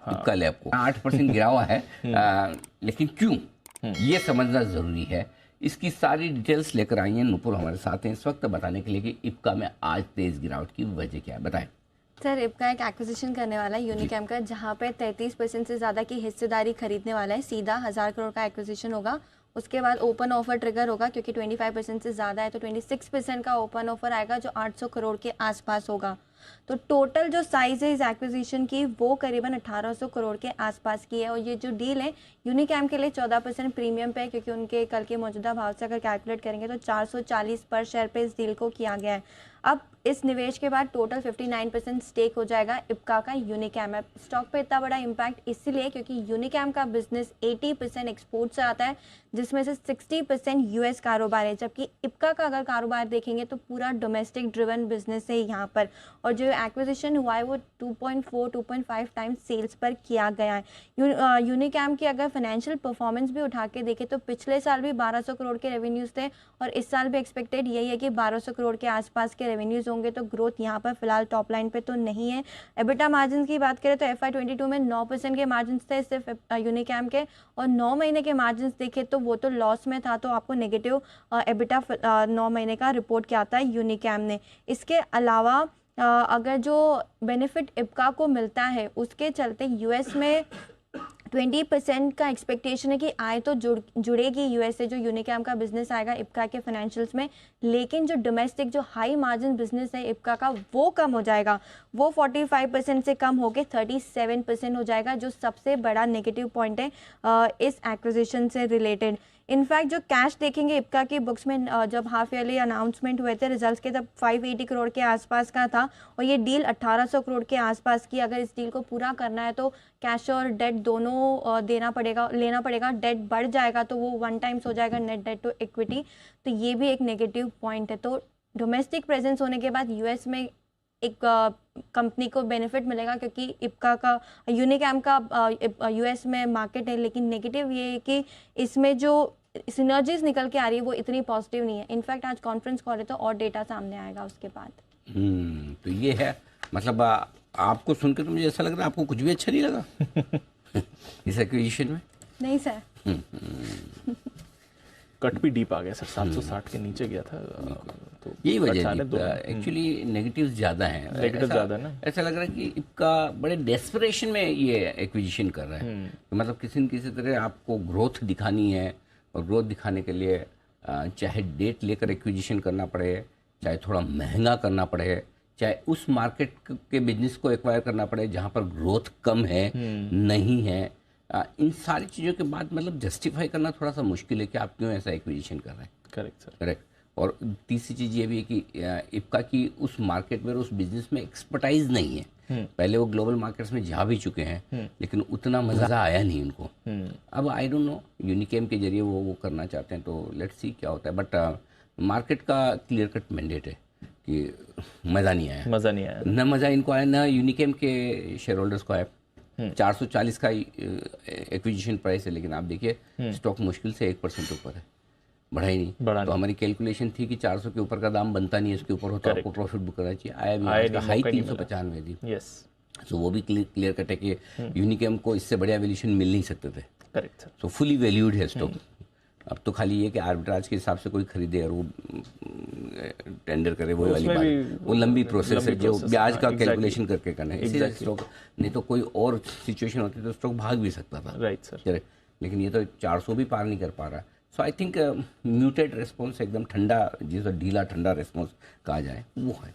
Ipca lab को 8% गिरा हुआ है। लेकिन क्यों, ये समझना जरूरी है। इसकी सारी डिटेल्स लेकर आई हैं नुपुर हमारे साथ हैं इस वक्त बताने के लिए कि इप्का में आज तेज गिरावट की वजह क्या है, बताएं। सर, इप्का एक एक्विजिशन करने वाला है यूनिकैम का, जहां पे 33% से ज़्यादा की हिस्सेदारी खरीदने वाला है। सीधा 1000 करोड़ का एक्विजिशन होगा। उसके बाद ओपन ऑफर ट्रिगर होगा, क्योंकि 25% से ज़्यादा है तो 26% का ओपन ऑफर आएगा, जो 800 करोड़ के आसपास होगा। तो टोटल जो साइज़ है इस एक्विजिशन की वो करीबन 1800 करोड़ के आसपास की है। और ये जो डील है यूनिकैम के लिए 14% प्रीमियम पे है, क्योंकि उनके कल के मौजूदा भाव से अगर कैलकुलेट करेंगे तो 440 पर शेयर पे इस डील को किया गया है। अब इस निवेश के बाद टोटल 59% स्टेक हो जाएगा इप्का का यूनिकैम में। स्टॉक पे इतना बड़ा इम्पैक्ट इसलिए क्योंकि यूनिकैम का बिजनेस 80% एक्सपोर्ट से आता है, जिसमें से 60% यूएस कारोबार है, जबकि इप्का का अगर कारोबार देखेंगे तो पूरा डोमेस्टिक ड्रिवन बिजनेस है यहाँ पर। और जो एक्विजिशन हुआ है वो 2.5 टाइम्स सेल्स पर किया गया है। यूनिकैम की अगर फाइनेंशियल परफॉर्मेंस भी उठा के देखें तो पिछले साल भी 1200 करोड़ के रेवेन्यूज थे, और इस साल भी एक्सपेक्टेड यही है कि 1200 करोड़ के आसपास के रेवेन्यूज होंगे। तो ग्रोथ यहाँ पर फिलहाल टॉप लाइन पे तो नहीं है। एबिटा मार्जिन की बात करें तो FY22 में 9% के मार्जिन थे सिर्फ यूनिकैम के, और 9 महीने के मार्जिन देखे तो वो तो लॉस में था, तो आपको नेगेटिव एबिटा 9 महीने का रिपोर्ट किया था यूनिकैम ने। इसके अलावा अगर जो बेनिफिट इप्का को मिलता है उसके चलते यूएस में 20% का एक्सपेक्टेशन है कि आय तो जुड़ेगी यूएस से, जो यूनिकैम का बिजनेस आएगा इप्का के फाइनेंशियल्स में। लेकिन जो डोमेस्टिक जो हाई मार्जिन बिजनेस है इप्का का वो कम हो जाएगा। वो 45% से कम होकर 37% हो जाएगा, जो सबसे बड़ा नेगेटिव पॉइंट है इस एक्विजिशन से रिलेटेड। इनफैक्ट जो कैश देखेंगे इप्का की बुक्स में, जब हाफ ईयरली अनाउंसमेंट हुए थे रिजल्ट्स के, तब 580 करोड़ के आसपास का था, और ये डील 1800 करोड़ के आसपास की। अगर इस डील को पूरा करना है तो कैश और डेट दोनों लेना पड़ेगा। डेट बढ़ जाएगा तो वो 1 टाइम्स हो जाएगा नेट डेट टू इक्विटी, तो ये भी एक नेगेटिव पॉइंट है। तो डोमेस्टिक प्रेजेंस होने के बाद यूएस में एक कंपनी को बेनिफिट मिलेगा, क्योंकि इप्का का यूनिकैम का यूएस में मार्केट है। लेकिन नेगेटिव ये है कि इसमें जो सिनर्जीज निकल के आ रही है वो इतनी पॉजिटिव नहीं है। इनफैक्ट आज कॉन्फ्रेंस कॉल है तो और डेटा सामने आएगा उसके बाद। तो ये है, मतलब आपको सुनकर तो मुझे ऐसा लग रहा है आपको कुछ भी अच्छा नहीं लगा इस एक्विजिशन में। नहीं सर, कट भी डीप आ गया सर, 760 के नीचे गया था, तो यही वजह है। एक्चुअली नेगेटिव्स ज़्यादा हैं, नेगेटिव ज़्यादा है ना। ऐसा लग रहा है कि इप्का बड़े डेस्परेशन में ये एक्विजिशन कर रहा है। मतलब किसी न किसी तरह आपको ग्रोथ दिखानी है, और ग्रोथ दिखाने के लिए चाहे डेट लेकर एक्विजिशन करना पड़े, चाहे थोड़ा महंगा करना पड़े, चाहे उस मार्केट के बिजनेस को एक्वायर करना पड़े जहाँ पर ग्रोथ कम है, नहीं है, इन सारी चीज़ों के बाद मतलब जस्टिफाई करना थोड़ा सा मुश्किल है कि आप क्यों ऐसा एक्विजिशन कर रहे हैं। Correct sir, correct. और तीसरी चीज़ ये भी है कि इप्का की उस मार्केट में, उस बिजनेस में एक्सपर्टाइज नहीं है। पहले वो ग्लोबल मार्केट्स में जा भी चुके हैं, लेकिन उतना मज़ा आया नहीं उनको। अब आई डोंट नो, यूनिकैम के जरिए वो करना चाहते हैं, तो लेट्स सी क्या होता है। बट मार्केट का क्लियर कट मैंडेट है कि मज़ा नहीं आया, न मज़ा इनको आया, न यूनिकैम के शेयर होल्डर्स को आया। 440 का एक्विजिशन प्राइस है, लेकिन आप देखिए स्टॉक मुश्किल से 1% ऊपर है, बढ़ा ही नहीं। तो हमारी कैलकुलेशन थी कि 400 के ऊपर का दाम बनता नहीं है, इसके ऊपर होता आपको प्रॉफिट बुक करना चाहिए। आया भी, हाई 395 थी। यस, सो वो भी क्लियर कट है कि यूनिकैम को इससे बढ़िया वैल्यूएशन मिल नहीं सकते थे। Correct sir. सो फुली वैल्यूड है स्टॉक। अब तो खाली ये कि आर्बिट्राज के हिसाब से कोई खरीदे और वो टेंडर करे, वो वाली बात, वो लंबी प्रोसेस है जो ब्याज का कैलकुलेशन करके करना है। इसीलिए स्टॉक, नहीं तो कोई और सिचुएशन होती तो स्टॉक भाग भी सकता था। Right sir. लेकिन ये तो 400 भी पार नहीं कर पा रहा। सो आई थिंक म्यूटेड रिस्पॉन्स, एकदम ठंडा, जिसे ढीला ठंडा रिस्पॉन्स कहा जाए, वो है।